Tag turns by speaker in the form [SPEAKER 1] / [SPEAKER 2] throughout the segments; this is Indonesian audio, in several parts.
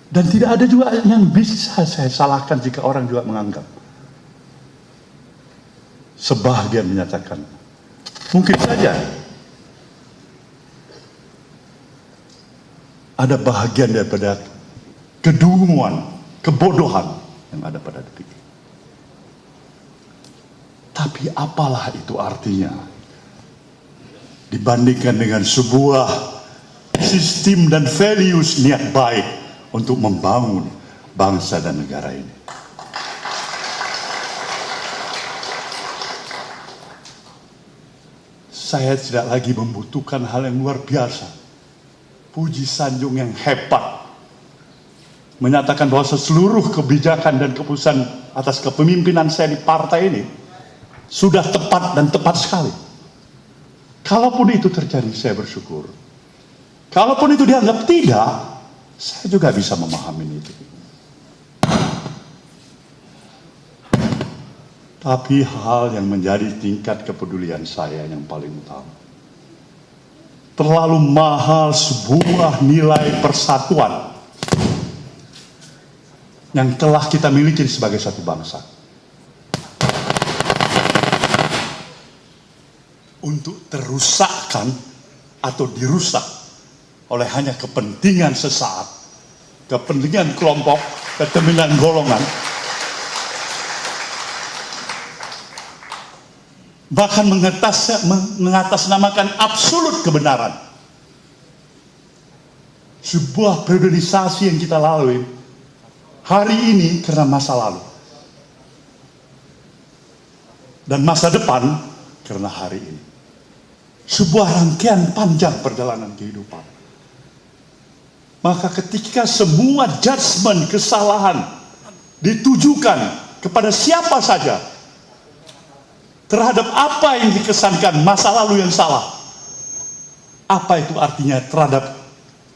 [SPEAKER 1] Dan tidak ada juga yang bisa saya salahkan jika orang juga menganggap. Sebagian menyatakan, mungkin saja ada bahagian daripada kedunguan, kebodohan yang ada pada detik ini. Tapi apalah itu artinya dibandingkan dengan sebuah sistem dan values niat baik untuk membangun bangsa dan negara ini. Saya tidak lagi membutuhkan hal yang luar biasa, puji sanjung yang hebat, menyatakan bahwa seluruh kebijakan dan keputusan atas kepemimpinan saya di partai ini sudah tepat dan tepat sekali. Kalaupun itu terjadi, saya bersyukur. Kalaupun itu dianggap tidak, saya juga bisa memahami itu. Tapi hal yang menjadi tingkat kepedulian saya yang paling utama, terlalu mahal sebuah nilai persatuan yang telah kita miliki sebagai satu bangsa untuk terusakkan atau dirusak oleh hanya kepentingan sesaat, kepentingan kelompok, kepentingan golongan, bahkan mengatasnamakan absolut kebenaran. Sebuah periodisasi yang kita lalui hari ini karena masa lalu, dan masa depan karena hari ini. Sebuah rangkaian panjang perjalanan kehidupan. Maka ketika semua judgement kesalahan ditujukan kepada siapa saja terhadap apa yang dikesankan masa lalu yang salah, apa itu artinya terhadap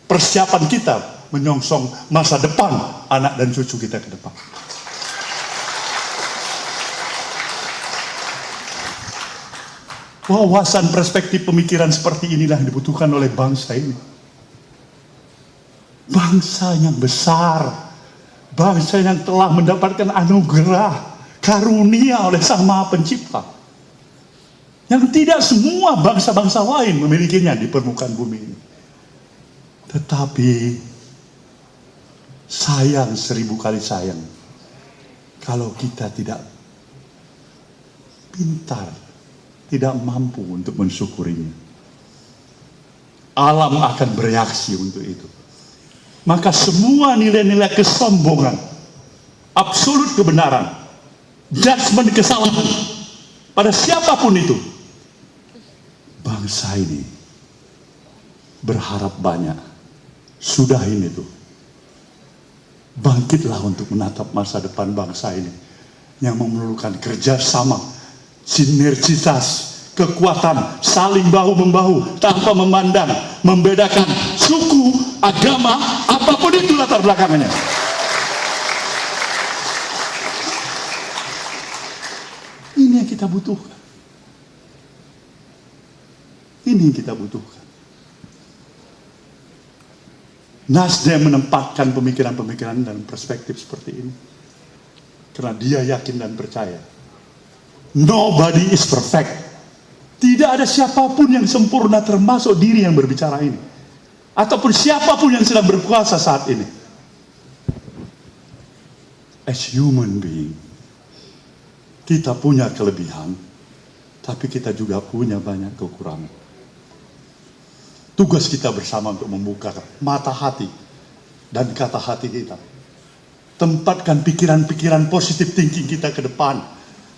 [SPEAKER 1] persiapan kita menyongsong masa depan anak dan cucu kita ke depan? Wawasan perspektif pemikiran seperti inilah yang dibutuhkan oleh bangsa ini. Bangsa yang besar, bangsa yang telah mendapatkan anugerah, karunia oleh Sang Maha Pencipta, yang tidak semua bangsa-bangsa lain memilikinya di permukaan bumi ini. Tetapi sayang, 1000 kali sayang, kalau kita tidak pintar, tidak mampu untuk mensyukurinya. Alam akan bereaksi untuk itu. Maka semua nilai-nilai kesombongan, absolut kebenaran, judgement kesalahan pada siapapun itu, bangsa ini berharap banyak. Sudahin itu. Bangkitlah untuk menatap masa depan bangsa ini yang memerlukan kerjasama, sinergitas, kekuatan, saling bahu-membahu tanpa memandang, membedakan suku, agama, apapun itu latar belakangnya. Ini yang kita butuhkan. Ini yang kita butuhkan. Nasdem menempatkan pemikiran-pemikiran dan perspektif seperti ini karena dia yakin dan percaya nobody is perfect. Tidak ada siapapun yang sempurna, termasuk diri yang berbicara ini, ataupun siapapun yang sedang berkuasa saat ini. As human being, kita punya kelebihan, tapi kita juga punya banyak kekurangan. Tugas kita bersama untuk membuka mata hati dan kata hati kita. Tempatkan pikiran-pikiran positif thinking kita ke depan.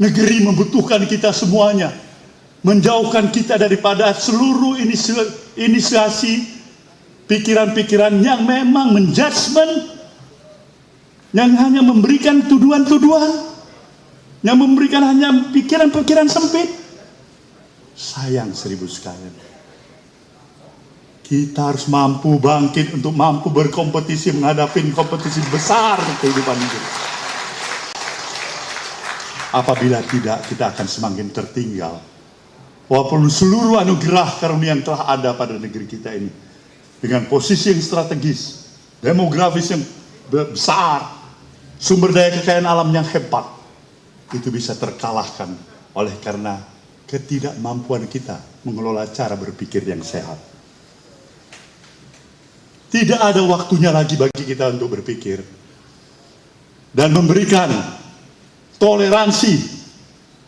[SPEAKER 1] Negeri membutuhkan kita semuanya. Menjauhkan kita daripada seluruh inisiasi pikiran-pikiran yang memang menjudgment, yang hanya memberikan tuduhan-tuduhan, yang memberikan hanya pikiran-pikiran sempit. Sayang 1000 sekalian. Kita harus mampu bangkit untuk mampu berkompetisi menghadapi kompetisi besar kehidupan ini. Apabila tidak, kita akan semakin tertinggal. Walaupun seluruh anugerah karunia yang telah ada pada negeri kita ini, dengan posisi yang strategis, demografis yang besar, sumber daya kekayaan alam yang hebat, itu bisa terkalahkan oleh karena ketidakmampuan kita mengelola cara berpikir yang sehat. Tidak ada waktunya lagi bagi kita untuk berpikir dan memberikan toleransi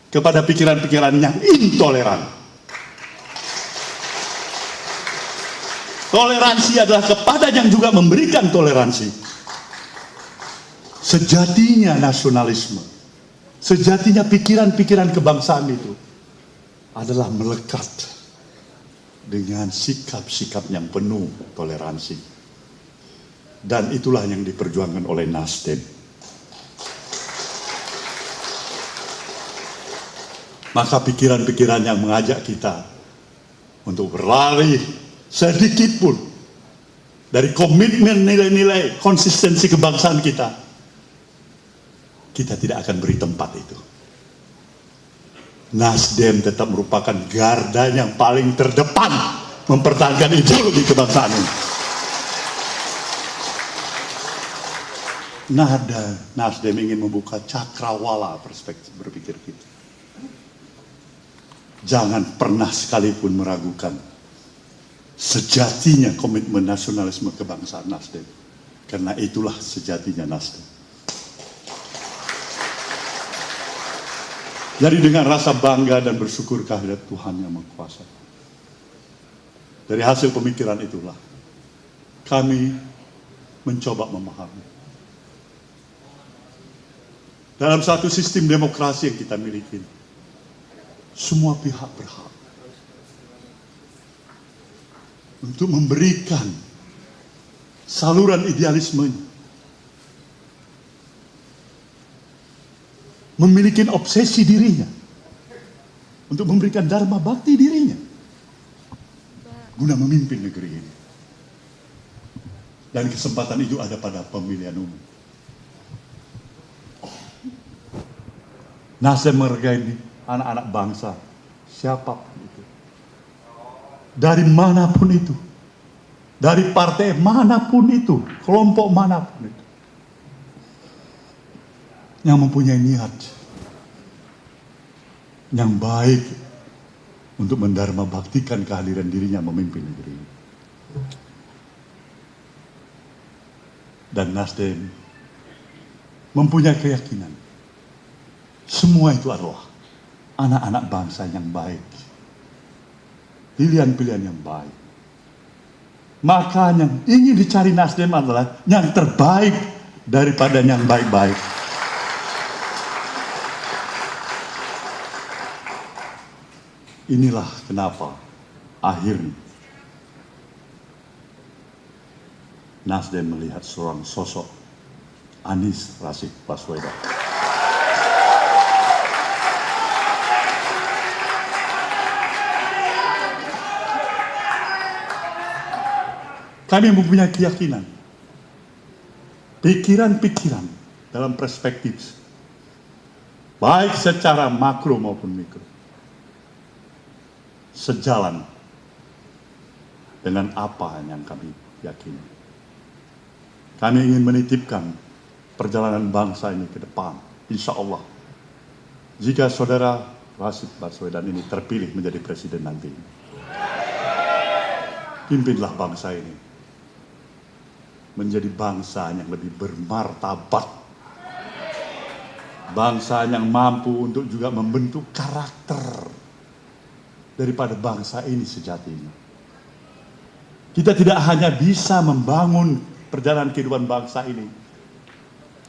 [SPEAKER 1] kepada pikiran-pikiran yang intoleran. Toleransi adalah kepada yang juga memberikan toleransi. Sejatinya nasionalisme, sejatinya pikiran-pikiran kebangsaan itu adalah melekat dengan sikap-sikap yang penuh toleransi. Dan itulah yang diperjuangkan oleh Nasdem. Maka pikiran-pikiran yang mengajak kita untuk berlari sedikit pun dari komitmen nilai-nilai konsistensi kebangsaan kita, kita tidak akan beri tempat itu. Nasdem tetap merupakan garda yang paling terdepan mempertahankan ideologi kebangsaan ini. Nasdem ingin membuka cakrawala perspektif berpikir kita. Jangan pernah sekalipun meragukan sejatinya komitmen nasionalisme kebangsaan Nasdem. Karena itulah sejatinya Nasdem. Jadi dengan rasa bangga dan bersyukur kehadirat Tuhan yang Maha Kuasa, dari hasil pemikiran itulah kami mencoba memahami. Dalam satu sistem demokrasi yang kita miliki, semua pihak berhak untuk memberikan saluran idealismenya, memiliki obsesi dirinya, untuk memberikan dharma bakti dirinya, guna memimpin negeri ini. Dan kesempatan itu ada pada pemilihan umum. Nasdem menghargai anak-anak bangsa, siapapun itu, dari manapun itu, dari partai manapun itu, kelompok manapun itu, yang mempunyai niat yang baik untuk mendharma baktikan kehadiran dirinya memimpin negeri ini. Dan Nasdem mempunyai keyakinan semua itu adalah anak-anak bangsa yang baik, pilihan-pilihan yang baik. Maka yang ingin dicari Nasdem adalah yang terbaik daripada yang baik-baik. Inilah kenapa akhirnya Nasdem melihat seorang sosok Anies Rashid Baswedan. Kami mempunyai keyakinan, pikiran-pikiran dalam perspektif, baik secara makro maupun mikro, sejalan dengan apa yang kami yakini. Kami ingin menitipkan perjalanan bangsa ini ke depan, insya Allah. Jika saudara Rashid Baswedan ini terpilih menjadi presiden nanti, pimpinlah bangsa ini menjadi bangsa yang lebih bermartabat, bangsa yang mampu untuk juga membentuk karakter daripada bangsa ini sejatinya. Kita tidak hanya bisa membangun perjalanan kehidupan bangsa ini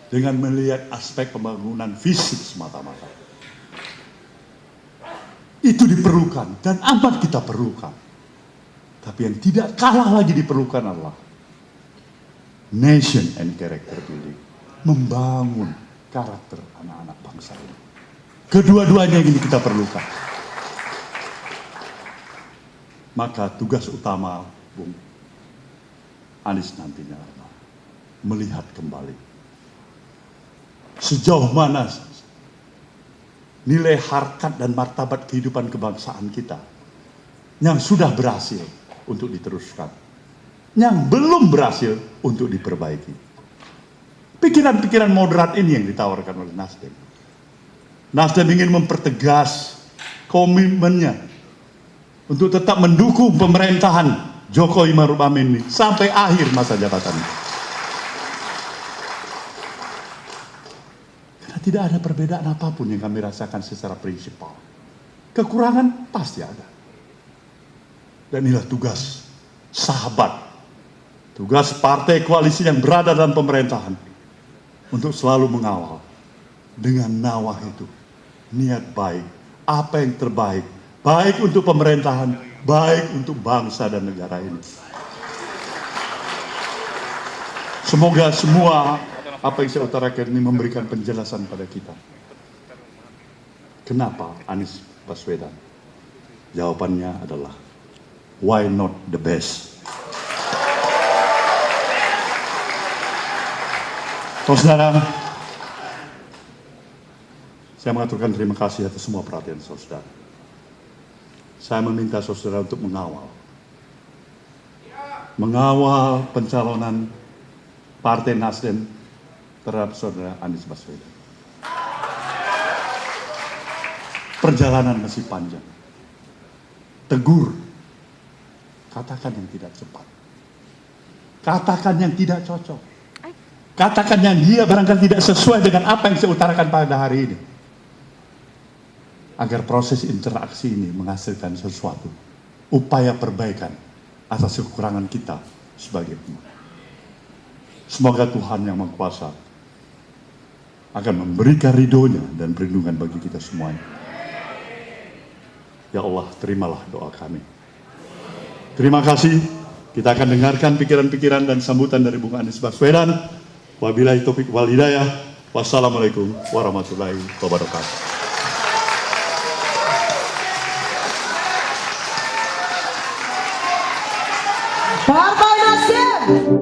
[SPEAKER 1] dengan melihat aspek pembangunan fisik semata-mata. Itu diperlukan dan amat kita perlukan. Tapi yang tidak kalah lagi diperlukan adalah nation and character building, membangun karakter anak-anak bangsa ini. Kedua-duanya ini kita perlukan. Maka tugas utama Bung Anies nantinya adalah melihat kembali sejauh mana nilai harkat dan martabat kehidupan kebangsaan kita yang sudah berhasil untuk diteruskan, yang belum berhasil untuk diperbaiki. Pikiran-pikiran moderat ini yang ditawarkan oleh Nasdem. Nasdem ingin mempertegas komitmennya untuk tetap mendukung pemerintahan Jokowi Maruf Amin ini sampai akhir masa jabatannya. Karena tidak ada perbedaan apapun yang kami rasakan secara prinsipal. Kekurangan pasti ada. Dan inilah tugas sahabat, tugas partai koalisi yang berada dalam pemerintahan untuk selalu mengawal dengan nawah itu, niat baik, apa yang terbaik, baik untuk pemerintahan, baik untuk bangsa dan negara ini. Semoga semua apa yang saya utarakan ini memberikan penjelasan pada kita. Kenapa Anies Baswedan? Jawabannya adalah why not the best? Saudara, saya mengaturkan terima kasih atas semua perhatian saudara. Saya meminta saudara untuk mengawal pencalonan Partai Nasdem terhadap saudara Anies Baswedan. Perjalanan masih panjang. Tegur, katakan yang tidak cepat. Katakan yang tidak cocok. Katakan yang dia barangkali tidak sesuai dengan apa yang saya utarakan pada hari ini. Agar proses interaksi ini menghasilkan sesuatu. Upaya perbaikan atas kekurangan kita sebagai umat. Semoga Tuhan yang Maha Kuasa akan memberikan ridhonya dan perlindungan bagi kita semuanya. Ya Allah, terimalah doa kami. Terima kasih. Kita akan dengarkan pikiran-pikiran dan sambutan dari Bung Anies Baswedan. Wabillahi taufiq wal hidayah. Wassalamualaikum warahmatullahi wabarakatuh.
[SPEAKER 2] Partai Nasdem.